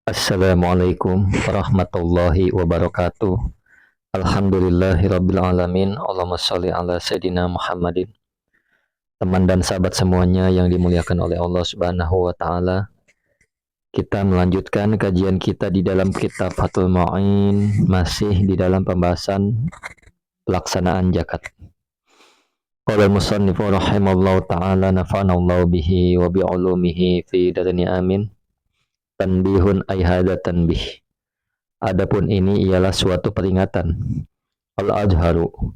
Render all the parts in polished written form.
Assalamualaikum warahmatullahi wabarakatuh. Alhamdulillahirabbil alamin. Allahumma shalli ala sayidina Muhammadin. Teman dan sahabat semuanya yang dimuliakan oleh Allah Subhanahu wa taala. Kita melanjutkan kajian kita di dalam kitab Fathul Mu'in, masih di dalam pembahasan pelaksanaan zakat. Qala al-musannif rahimallahu taala nafa'anallahu bihi wa bi ulumihi fi darini amin. Tanbihun ay hadza tanbih. Adapun ini ialah suatu peringatan. Al-Ajharu.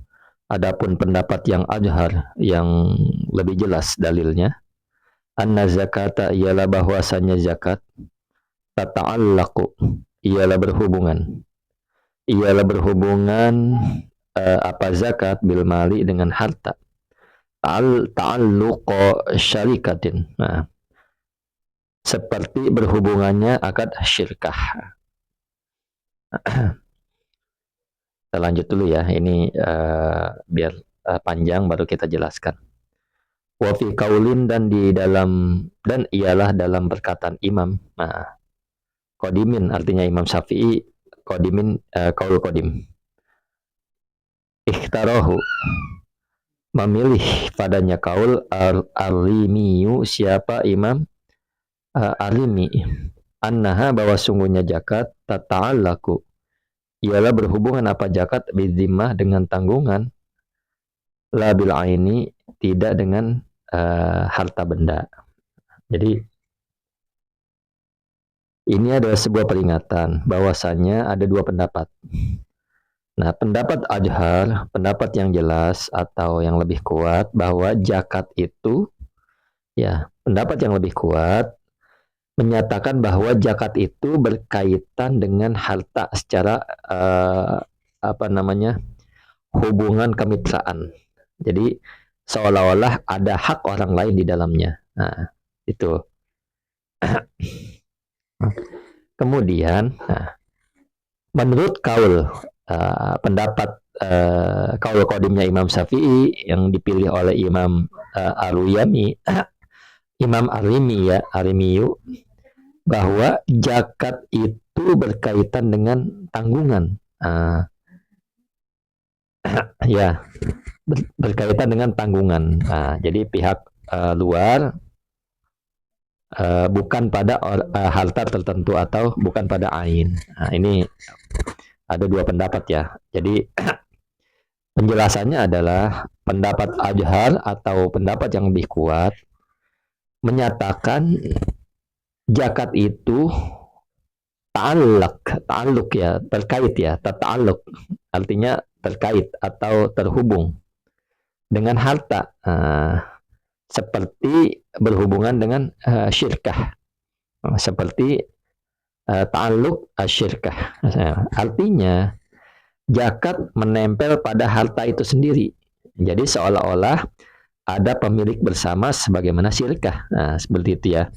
Adapun pendapat yang ajhar, yang lebih jelas dalilnya, anna zakata ialah bahwasanya zakat tata'allaqu, ialah berhubungan. Ialah berhubungan apa zakat bil mali dengan harta. Ta'alluqa syarikatin. Nah, seperti berhubungannya akad syirkah. Kita lanjut dulu ya, ini biar panjang baru kita jelaskan. Wa fi qaulin, dan di dalam, dan ialah dalam perkataan imam. Nah, qadimin artinya Imam Syafi'i, qadimin qaul qadim. Ikhtarahu, memilih padanya kaul Al-Alimiyu, siapa Imam Alimi, annaha, bahwa sungguhnya zakat tata'allaku, ialah berhubungan apa zakat bidzimmah dengan tanggungan, la bil aini, tidak dengan harta benda. Jadi ini adalah sebuah peringatan bahwasanya ada dua pendapat. Nah, pendapat ajhar, pendapat yang jelas atau yang lebih kuat bahwa zakat itu, ya, pendapat yang lebih kuat menyatakan bahwa zakat itu berkaitan dengan harta secara hubungan kemitraan. Jadi seolah-olah ada hak orang lain di dalamnya. Nah, itu. Kemudian, menurut kaul pendapat kaul qadimnya Imam Syafi'i yang dipilih oleh Imam Al-Yami, Imam Arimi ya, Arimiyu, bahwa zakat itu berkaitan dengan tanggungan. Ya, berkaitan dengan tanggungan. Nah, jadi pihak luar bukan pada harta tertentu atau bukan pada ain. Nah, ini ada dua pendapat ya. Jadi penjelasannya adalah pendapat ajhar atau pendapat yang lebih kuat menyatakan zakat itu ta'alluq ya, terkait ya, ta'alluq artinya terkait atau terhubung dengan harta, seperti berhubungan dengan syirkah, seperti ta'alluq syirkah. Artinya zakat menempel pada harta itu sendiri. Jadi seolah-olah ada pemilik bersama sebagaimana syirkah. Nah, seperti itu ya.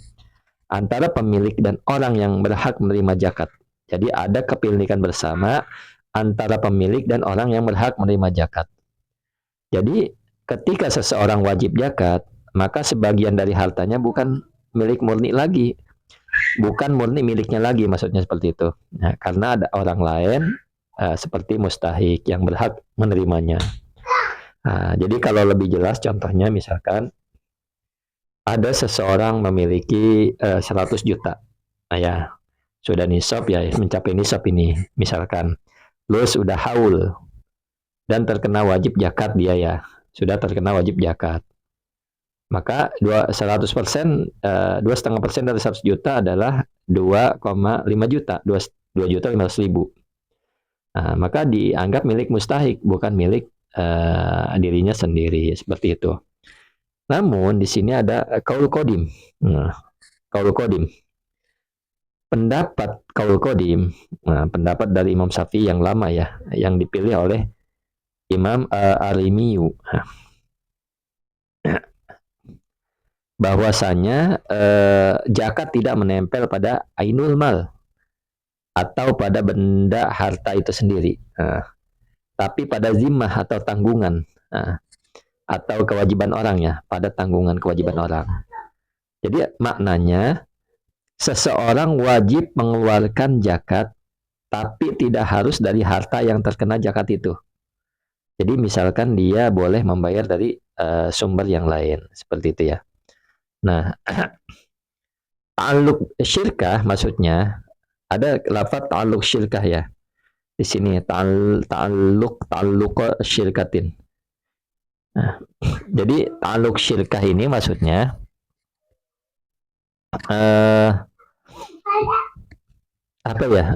Antara pemilik dan orang yang berhak menerima zakat. Jadi ada kepemilikan bersama antara pemilik dan orang yang berhak menerima zakat. Jadi ketika seseorang wajib zakat, maka sebagian dari hartanya bukan milik murni lagi. Bukan murni miliknya lagi, maksudnya seperti itu. Nah, karena ada orang lain seperti mustahik yang berhak menerimanya. Nah, jadi kalau lebih jelas contohnya misalkan ada seseorang memiliki 100 juta. Nah, ya, sudah nisab ya, mencapai nisab ini misalkan. Terus sudah haul dan terkena wajib zakat dia ya, sudah terkena wajib zakat. Maka 100%, 2,5% dari 100 juta adalah 2,5 juta, 2 juta 500 ribu. Nah, maka dianggap milik mustahik, bukan milik dirinya sendiri, seperti itu. Namun di sini ada kaul qadim. Kaul qadim. Pendapat kaul qadim, pendapat dari Imam Syafi'i yang lama ya, yang dipilih oleh Imam Arimiyu. Bahwasanya zakat tidak menempel pada ainul mal atau pada benda harta itu sendiri, tapi pada zimmah atau tanggungan, atau kewajiban orang ya, pada tanggungan kewajiban orang. Jadi maknanya seseorang wajib mengeluarkan zakat, tapi tidak harus dari harta yang terkena zakat itu. Jadi misalkan dia boleh membayar dari sumber yang lain, seperti itu ya. Nah, ta'alluq syirkah maksudnya ada lafaz ta'alluq syirkah ya. Di sini ta'alluq syirkatin. Nah, jadi ta'alluq syirkah ini maksudnya eh, apa ya?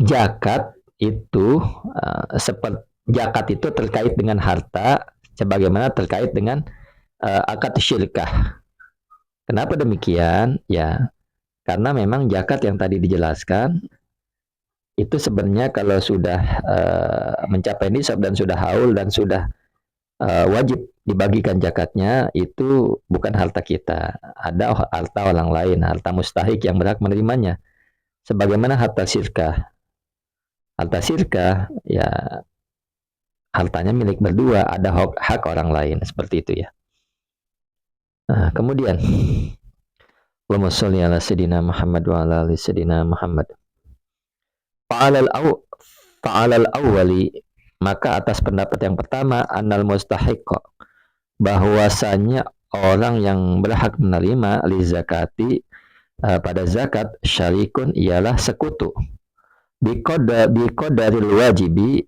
Zakat itu seperti zakat itu terkait dengan harta sebagaimana terkait dengan akad syirkah. Kenapa demikian? Ya, karena memang zakat yang tadi dijelaskan itu sebenarnya kalau sudah mencapai nisab dan sudah haul dan sudah wajib dibagikan zakatnya, itu bukan harta kita. Ada harta orang lain, harta mustahik yang berhak menerimanya. Sebagaimana harta syirkah. Harta syirkah ya hartanya milik berdua, ada hak orang lain, seperti itu ya. Nah, kemudian Allahumma sholli ala sayyidina Muhammad wa ala ali sayyidina Muhammad. Fa'alal awwali, maka atas pendapat yang pertama, annal mustahiq, bahwasanya orang yang berhak menerima li zakati pada zakat syarikun ialah sekutu biqadaril wajibi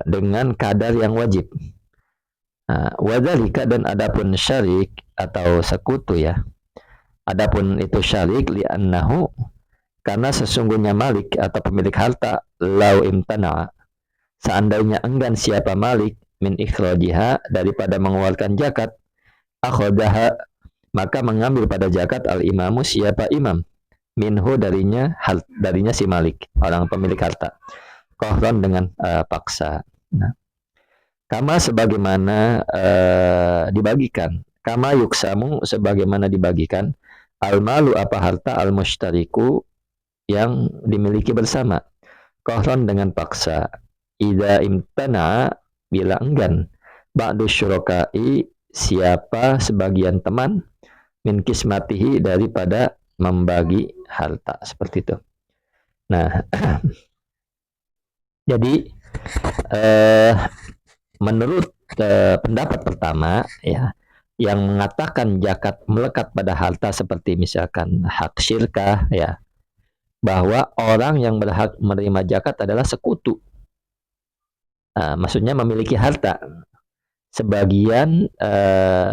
dengan kadar yang wajib. Wadzalika, dan adapun syarik atau sekutu ya. Adapun itu syarik li'annahu, karena sesungguhnya malik atau pemilik harta lau imtana, seandainya enggan siapa malik min ikhrajiha, daripada mengeluarkan zakat, akhadaha, maka mengambil pada zakat al imamu, siapa imam, minhu, darinya si malik, orang pemilik harta, kohron, dengan paksa. Nah, kama sebagaimana dibagikan, kama yuksamu sebagaimana dibagikan, al malu apa harta, al mushtariku yang dimiliki bersama, kohron dengan paksa, idza imtana, bila enggan, ba'du syurokai, siapa sebagian teman, min kismatihi, daripada membagi harta, seperti itu. Nah, jadi menurut pendapat pertama ya, yang mengatakan zakat melekat pada harta seperti misalkan hak syirkah ya, bahwa orang yang berhak menerima zakat adalah sekutu. Maksudnya memiliki harta sebagian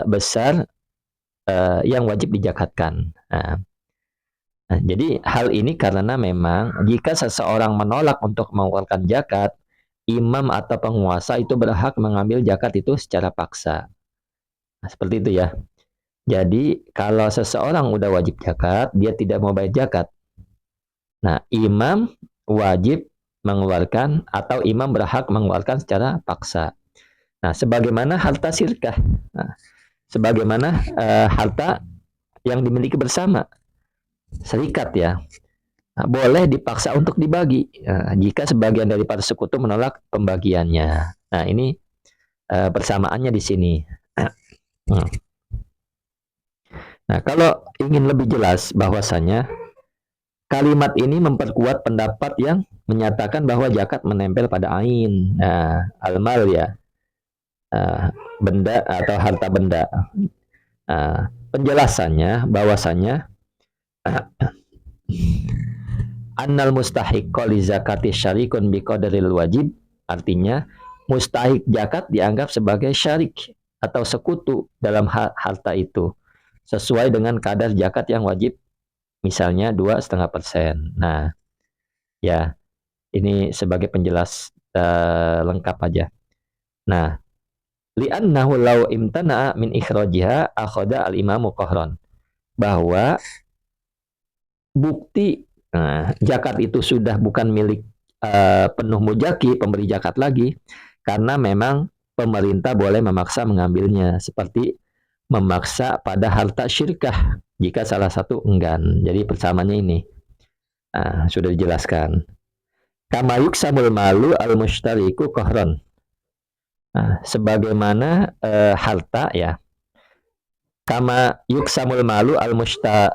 besar yang wajib dizakatkan. Nah, jadi hal ini karena memang jika seseorang menolak untuk mengeluarkan zakat, imam atau penguasa itu berhak mengambil zakat itu secara paksa. Nah, seperti itu ya. Jadi kalau seseorang udah wajib zakat, dia tidak mau bayar zakat. Nah, imam wajib mengeluarkan atau imam berhak mengeluarkan secara paksa. Nah, sebagaimana harta sirkah. Nah, sebagaimana harta yang dimiliki bersama, serikat ya. Nah, boleh dipaksa untuk dibagi jika sebagian daripada sekutu menolak pembagiannya. Nah, ini persamaannya di sini. Nah, kalau ingin lebih jelas bahwasanya kalimat ini memperkuat pendapat yang menyatakan bahwa zakat menempel pada ain, al-mal ya, benda atau harta benda. Penjelasannya bahwasanya annal mustahiq li zakati syarikun biqadaril wajib, artinya mustahik zakat dianggap sebagai syarik atau sekutu dalam harta itu sesuai dengan kadar zakat yang wajib, misalnya 2,5%. Nah, ya ini sebagai penjelas lengkap aja. Nah, li'annahu law imtana'a min ikhrajiha akhadha al-imamu qahran, bahwa bukti zakat itu sudah bukan milik penuh mujaki, pemberi zakat lagi, karena memang pemerintah boleh memaksa mengambilnya, seperti memaksa pada harta syirkah jika salah satu enggan. Jadi persamaannya ini sudah dijelaskan. Kama yuksamul malu al-mushtariku qahran. Sebagaimana harta ya Kama yuksamul malu al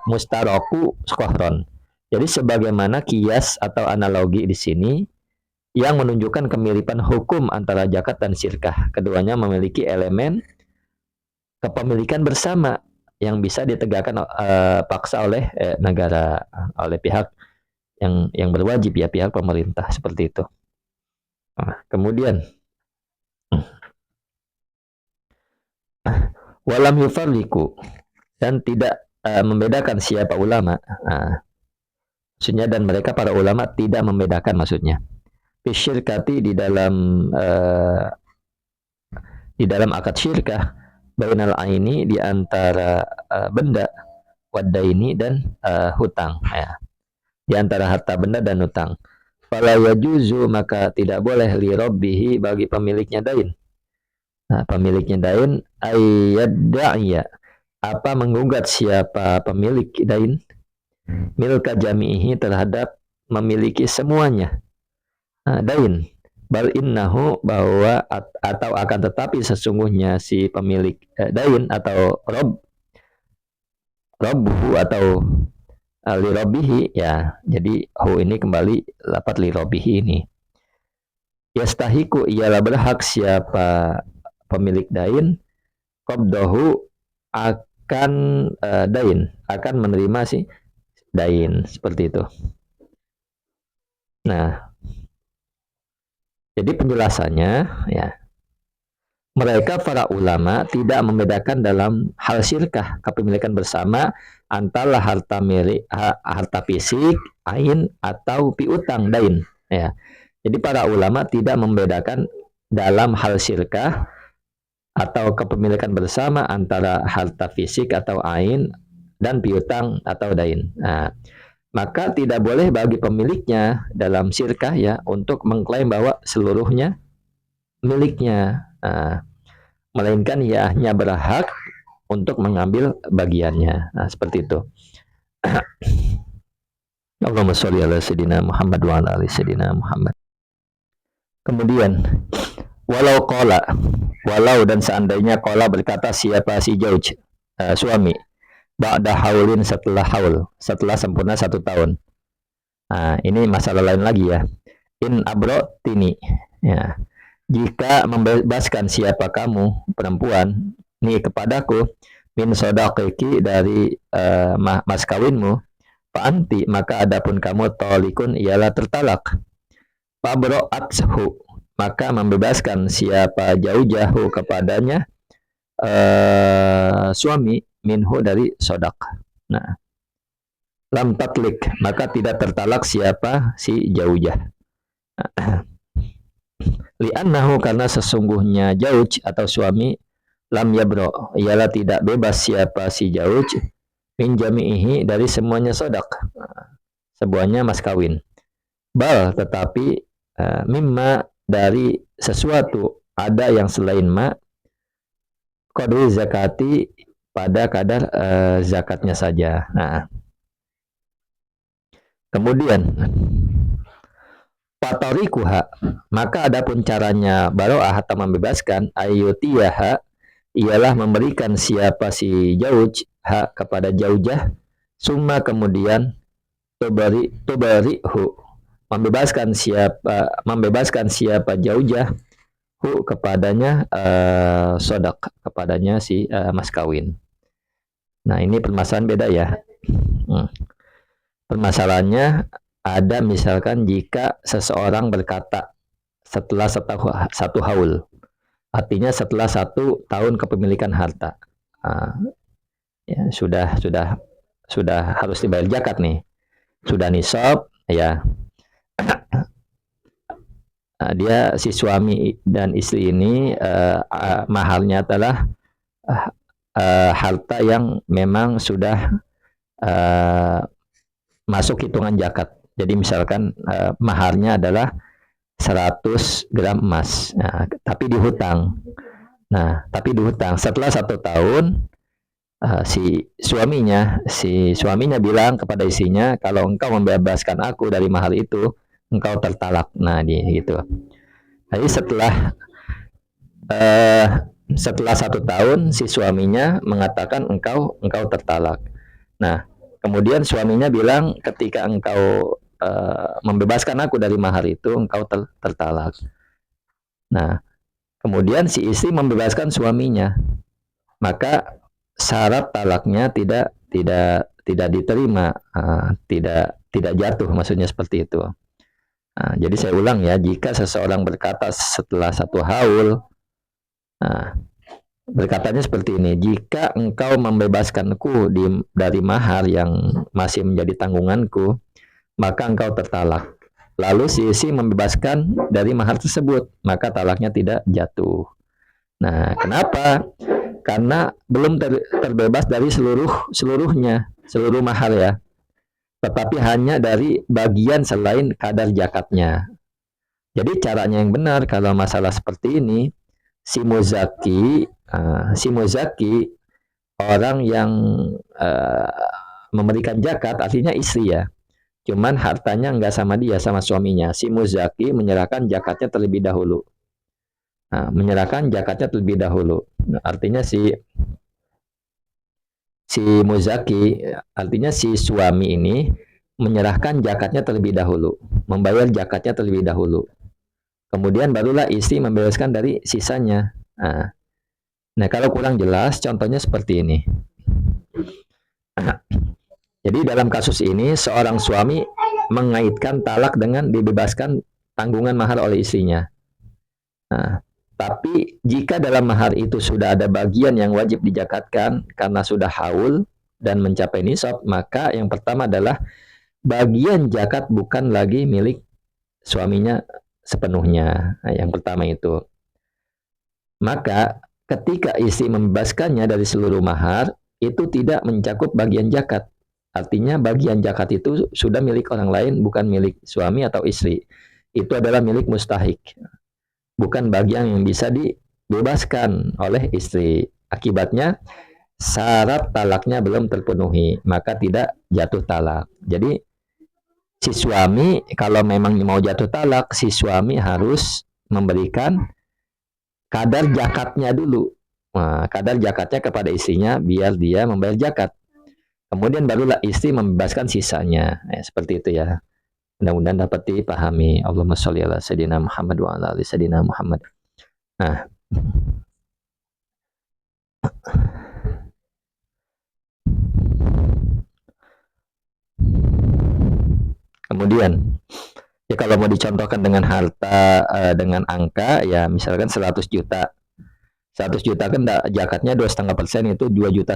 mustaraku kohron. Jadi sebagaimana kias atau analogi di sini yang menunjukkan kemiripan hukum antara zakat dan sirkah. Keduanya memiliki elemen kepemilikan bersama yang bisa ditegakkan paksa oleh negara, oleh pihak yang berwajib, ya, pihak pemerintah, seperti itu. Nah, kemudian walam yufarriqu, dan tidak membedakan siapa ulama. Maksudnya, dan mereka para ulama tidak membedakan, maksudnya fisyirkati, di dalam akad syirkah, bainal aini, di antara benda, wadaini, dan hutang, ya, di antara harta benda dan hutang. Fala yajuzu, maka tidak boleh li rabbihi, bagi pemiliknya dain. Nah, pemiliknya dain ayyadda'iya, apa menggugat siapa pemilik dain, milka jami'ihi, terhadap memiliki semuanya dain, bal innahu, bahwa atau akan tetapi sesungguhnya si pemilik dain atau robbuhu atau li rabbihi, ya, jadi hu ini kembali lapat li rabbihi ini. Yastahiku, ialah berhak siapa pemilik dain, qabdahu, akan dain, akan menerima si dain, seperti itu. Nah, jadi penjelasannya, ya, mereka para ulama tidak membedakan dalam hal syirkah, kepemilikan bersama, antara harta milik, harta fisik, ain, atau piutang, dain, ya. Jadi para ulama tidak membedakan dalam hal syirkah atau kepemilikan bersama antara harta fisik atau ain dan piutang atau dain. Nah, maka tidak boleh bagi pemiliknya dalam syirkah, ya, untuk mengklaim bahwa seluruhnya miliknya, melainkan ia hanya berhak untuk mengambil bagiannya. Nah, seperti itu. Allahumma sholli ala sayyidina Muhammad wa ala ali sayyidina Muhammad. Kemudian walau dan seandainya qala, berkata siapa si zauj, suami, ba'da haulin, setelah haul, setelah sempurna 1 tahun. Nah, ini masalah lain lagi, ya. In abrotini, ya, jika membebaskan siapa kamu perempuan nih kepadaku, min sodaqiki, dari mas kawinmu, fa anti, maka adapun kamu, tolikun, ialah tertalak. Fabro'athu, maka membebaskan siapa jauh-jauh kepadanya suami, minhu, dari sodak. Nah, lam tatlik, maka tidak tertalak siapa si jaujah. Li'annahu, karena sesungguhnya jauj atau suami, lam yabro, ialah tidak bebas siapa si jauj, min jami'ihi, dari semuanya sodak, semuanya mas kawin. Bal, tetapi mimma, dari sesuatu, ada yang selain ma, qadri zakati, pada kadar zakatnya saja. Nah, kemudian fatorikuha, maka adapun caranya baro'ah atau membebaskan, ayutiyaha, ialah memberikan siapa si jauj hak kepada jaujah, summa, kemudian tubarihu, membebaskan siapa jaujah hu, kepadanya sodak, kepadanya si mas kawin. Nah, ini permasalahan beda, ya. Permasalahannya ada, misalkan jika seseorang berkata setelah 1 haul, artinya setelah 1 tahun kepemilikan harta, ya, sudah harus dibayar zakat nih, sudah nisab, ya. Dia, si suami dan istri ini, mahalnya adalah harta yang memang sudah masuk hitungan zakat. Jadi misalkan maharnya adalah 100 gram emas, tapi dihutang. Nah, tapi dihutang setelah 1 tahun, si suaminya bilang kepada istrinya, kalau engkau membebaskan aku dari mahar itu, engkau tertalak. Nah, gitu. Jadi setelah setelah 1 tahun si suaminya mengatakan engkau tertalak. Nah, kemudian suaminya bilang ketika engkau membebaskan aku dari mahar itu engkau tertalak. Nah, kemudian si istri membebaskan suaminya, maka syarat talaknya tidak diterima, tidak jatuh, maksudnya seperti itu. Nah, jadi saya ulang ya, jika seseorang berkata setelah 1 haul, nah, berkatanya seperti ini, jika engkau membebaskanku dari mahar yang masih menjadi tanggunganku, maka engkau tertalak. Lalu si istri membebaskan dari mahar tersebut, maka talaknya tidak jatuh. Nah, kenapa? Karena belum terbebas dari seluruhnya, seluruh mahar ya, tetapi hanya dari bagian selain kadar zakatnya. Jadi caranya yang benar kalau masalah seperti ini, si muzaki orang yang memberikan zakat artinya istri ya. Cuman hartanya enggak sama dia, sama suaminya. Si muzaki menyerahkan zakatnya terlebih dahulu. Nah, menyerahkan zakatnya terlebih dahulu. Nah, artinya si muzaki, artinya si suami ini menyerahkan zakatnya terlebih dahulu, membayar zakatnya terlebih dahulu. Kemudian barulah istri membebaskan dari sisanya. Nah, kalau kurang jelas, contohnya seperti ini. Jadi dalam kasus ini, seorang suami mengaitkan talak dengan dibebaskan tanggungan mahar oleh istrinya. Nah, tapi jika dalam mahar itu sudah ada bagian yang wajib dizakatkan karena sudah haul dan mencapai nisab, maka yang pertama adalah bagian zakat bukan lagi milik suaminya sepenuhnya. Nah, yang pertama itu. Maka ketika istri membebaskannya dari seluruh mahar, itu tidak mencakup bagian zakat. Artinya bagian zakat itu sudah milik orang lain, bukan milik suami atau istri. Itu adalah milik mustahik. Bukan bagian yang bisa dibebaskan oleh istri. Akibatnya syarat talaknya belum terpenuhi, maka tidak jatuh talak. Jadi si suami kalau memang mau jatuh talak, si suami harus memberikan kadar zakatnya dulu. Nah, kadar zakatnya kepada istrinya biar dia membayar zakat. Kemudian barulah istri membebaskan sisanya. Seperti itu ya. Mudah-mudahan dapat dipahami. Allahumma sholli ala sayyidina Muhammad wa ala ali sayyidina Muhammad. Nah, kemudian ya kalau mau dicontohkan dengan harta dengan angka ya misalkan 100 juta. 100 juta kan zakatnya 2,5% itu 2,5 juta.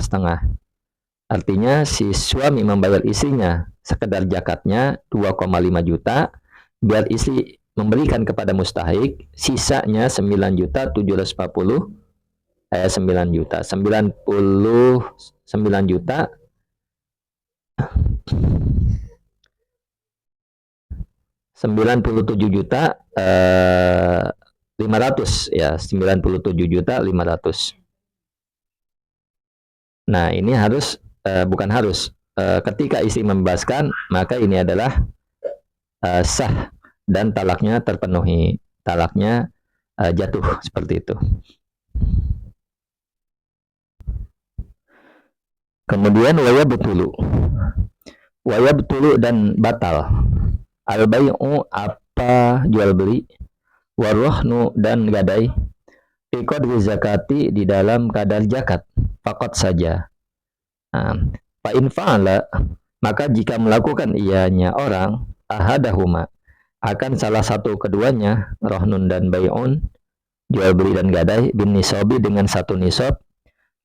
Artinya si suami membayar istrinya sekedar zakatnya 2,5 juta, biar istri memberikan kepada mustahik, sisanya 9,740 9 juta, 99 juta 97 juta 500 ya, 97 juta 500. Nah, ini harus bukan harus, ketika istri membebaskan, maka ini adalah sah dan talaknya terpenuhi, talaknya jatuh seperti itu. Kemudian waya betulu dan batal. Al-bai'u apa jual beli, warohnu dan gadai, ikut zakati di dalam kadar zakat, fakot saja. Fa in fa'ala, maka jika melakukan ianya orang ahadahuma akan salah satu keduanya, rohnun dan bai'un, jual beli dan gadai, bin nisabi dengan satu nisab,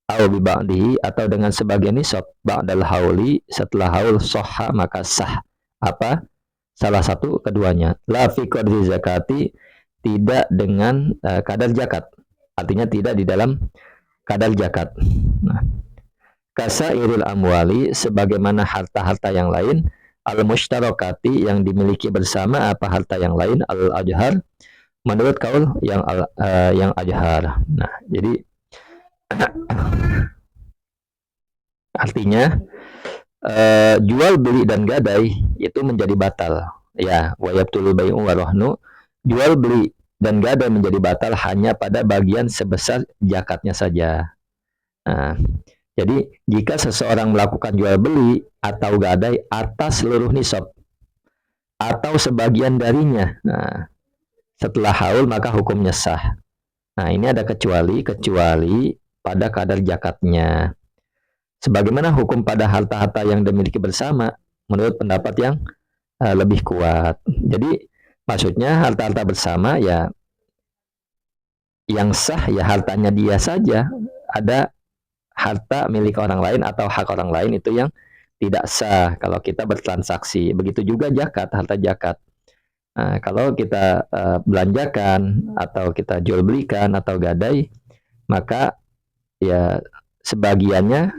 au bi ba'dihi atau dengan sebagian nisab, ba'dal hauli setelah haul, soha maka sah apa salah satu keduanya, la fi qadri zakati tidak dengan kadar zakat, artinya tidak di dalam kadar zakat. Nah, kasairil amwali sebagaimana harta-harta yang lain, al-mushtarakati yang dimiliki bersama, apa harta yang lain, al-ajhar menurut kaul yang ajhar. Nah, jadi artinya jual beli dan gadai itu menjadi batal ya, wayabtul bai'u wa rohnu, jual beli dan gadai menjadi batal hanya pada bagian sebesar zakatnya saja. Nah, jadi jika seseorang melakukan jual beli atau gadai atas seluruh nisab atau sebagian darinya, nah, setelah haul maka hukumnya sah. Nah, ini ada kecuali pada kadar zakatnya. Sebagaimana hukum pada harta-harta yang dimiliki bersama, menurut pendapat yang lebih kuat. Jadi maksudnya harta-harta bersama ya yang sah ya hartanya dia saja. Ada harta milik orang lain atau hak orang lain itu yang tidak sah kalau kita bertransaksi. Begitu juga zakat, harta zakat. Nah, kalau kita belanjakan atau kita jual belikan atau gadai, maka ya sebagiannya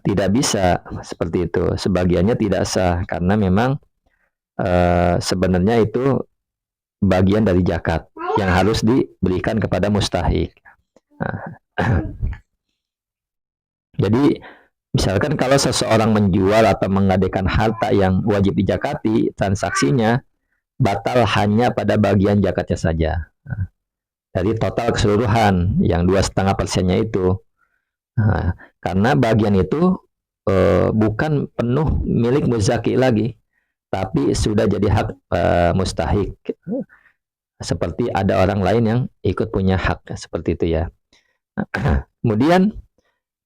tidak bisa seperti itu. Sebagiannya tidak sah karena memang sebenarnya itu bagian dari zakat yang harus diberikan kepada mustahik. Nah, jadi misalkan kalau seseorang menjual atau menggadaikan harta yang wajib dijakati, transaksinya batal hanya pada bagian zakatnya saja. Nah, dari total keseluruhan yang 2,5%-nya itu. Nah, karena bagian itu bukan penuh milik muzaki lagi, tapi sudah jadi hak mustahik. Seperti ada orang lain yang ikut punya hak seperti itu ya. Kemudian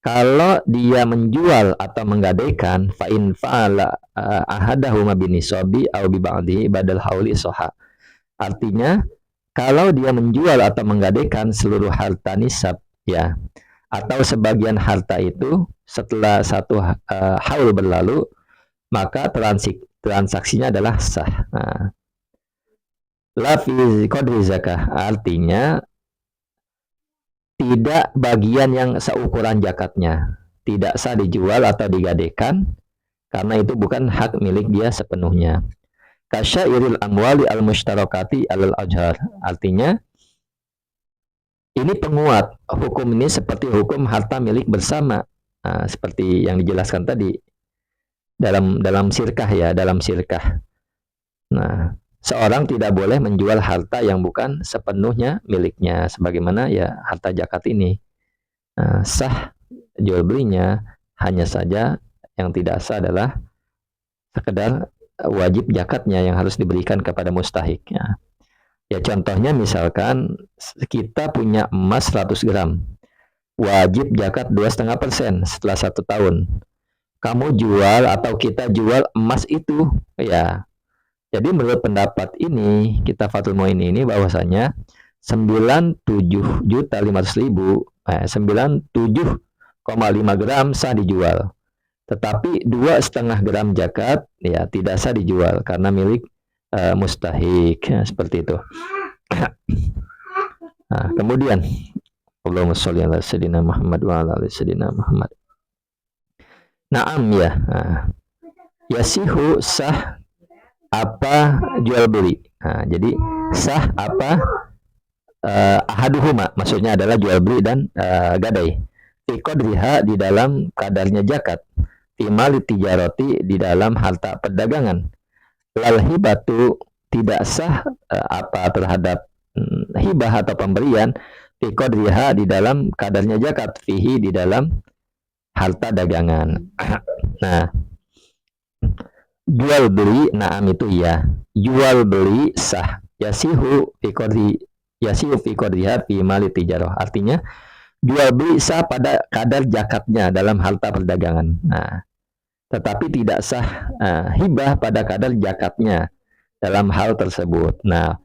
kalau dia menjual atau menggadaikan fa in fa'ala ahadahuma binisabi au bi ba'dihi badal hauli soha. Artinya kalau dia menjual atau menggadaikan seluruh harta nisab ya atau sebagian harta itu setelah satu haul berlalu maka transaksinya adalah sah. Nah, la fi qadri zakah artinya tidak bagian yang seukuran zakatnya, tidak sah dijual atau digadaikan karena itu bukan hak milik dia sepenuhnya. Kasyairil amwali al-mushtarakati al-ajhar. Artinya ini penguat hukum ini seperti hukum harta milik bersama. Nah, seperti yang dijelaskan tadi dalam sirkah ya, dalam sirkah. Nah, seorang tidak boleh menjual harta yang bukan sepenuhnya miliknya sebagaimana ya harta zakat ini. Nah, sah jual belinya, hanya saja yang tidak sah adalah sekedar wajib zakatnya yang harus diberikan kepada mustahiknya. Ya contohnya misalkan kita punya emas 100 gram, wajib zakat 2,5% setelah 1 tahun. Kamu jual atau kita jual emas itu, ya. Jadi menurut pendapat ini, kita Fathul Muin ini bahwasanya 97.500.000, 97,5 gram sah dijual. Tetapi 2,5 gram zakat ya tidak sah dijual karena milik mustahik ya, seperti itu. Nah, kemudian Allahumma sholli ala sayyidina Muhammad wa ala ali sayyidina Muhammad. Naam ya. Nah, yasihu sah apa jual beli. Nah, jadi sah apa ahaduhuma maksudnya adalah jual beli dan gadai. Fi qadriha di dalam kadarnya zakat. Fi mali tijarati di dalam harta perdagangan. Lal hibatu tidak sah apa terhadap hibah atau pemberian fi qadriha di dalam kadarnya zakat fihi di dalam harta dagangan. Nah, jual beli naam itu ya, jual beli sah. Yasihu fi qadriha fi mali tijarah. Artinya jual beli sah pada kadar zakatnya dalam harta perdagangan. Nah, tetapi tidak sah hibah pada kadar zakatnya dalam hal tersebut. Nah,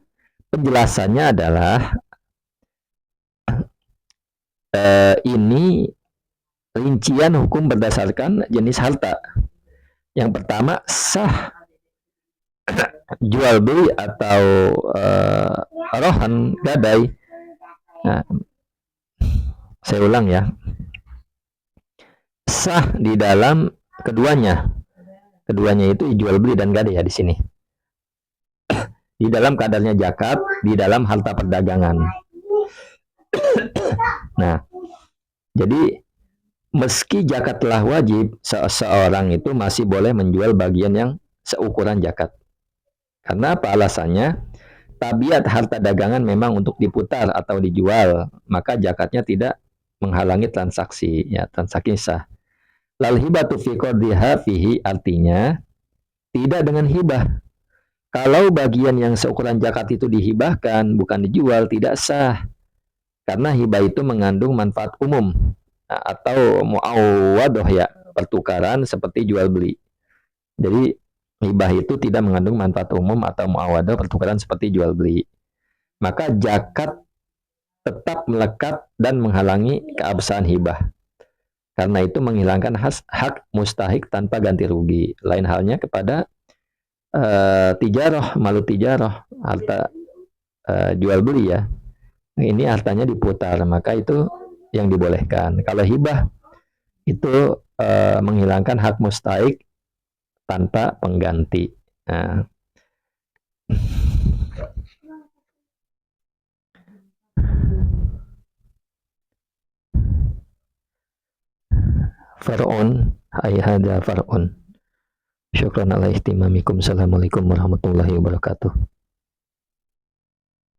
penjelasannya adalah ini rincian hukum berdasarkan jenis harta. Yang pertama sah jual beli atau rohan gadai. Nah, saya ulang ya. Sah di dalam keduanya. Keduanya itu jual beli dan gadai ya di sini. Di dalam kadarnya zakat, di dalam harta perdagangan. Nah, jadi meski zakat telah wajib, seseorang itu masih boleh menjual bagian yang seukuran zakat. Karena apa alasannya? tabiat harta dagangan memang untuk diputar atau dijual, maka zakatnya tidak menghalangi transaksi, ya, transaksi sah. Lal hibatu fi qadriha fihi, artinya tidak dengan hibah. Kalau bagian yang seukuran zakat itu dihibahkan, bukan dijual, tidak sah. Karena hibah itu mengandung manfaat umum, atau muawwadoh, ya, pertukaran seperti jual beli. Jadi hibah itu tidak mengandung manfaat umum atau muawadah, pertukaran seperti jual beli. Maka zakat tetap melekat dan menghalangi keabsahan hibah. Karena itu menghilangkan hak mustahik tanpa ganti rugi. Lain halnya kepada tijaroh, malu tijaroh, harta jual beli, ya. Ini hartanya diputar, maka itu yang dibolehkan. Kalau hibah itu menghilangkan hak mustahik tanpa pengganti. Nah, far'un, ay hada far'un. Syukran ala ihtimamikum. Assalamualaikum warahmatullahi wabarakatuh.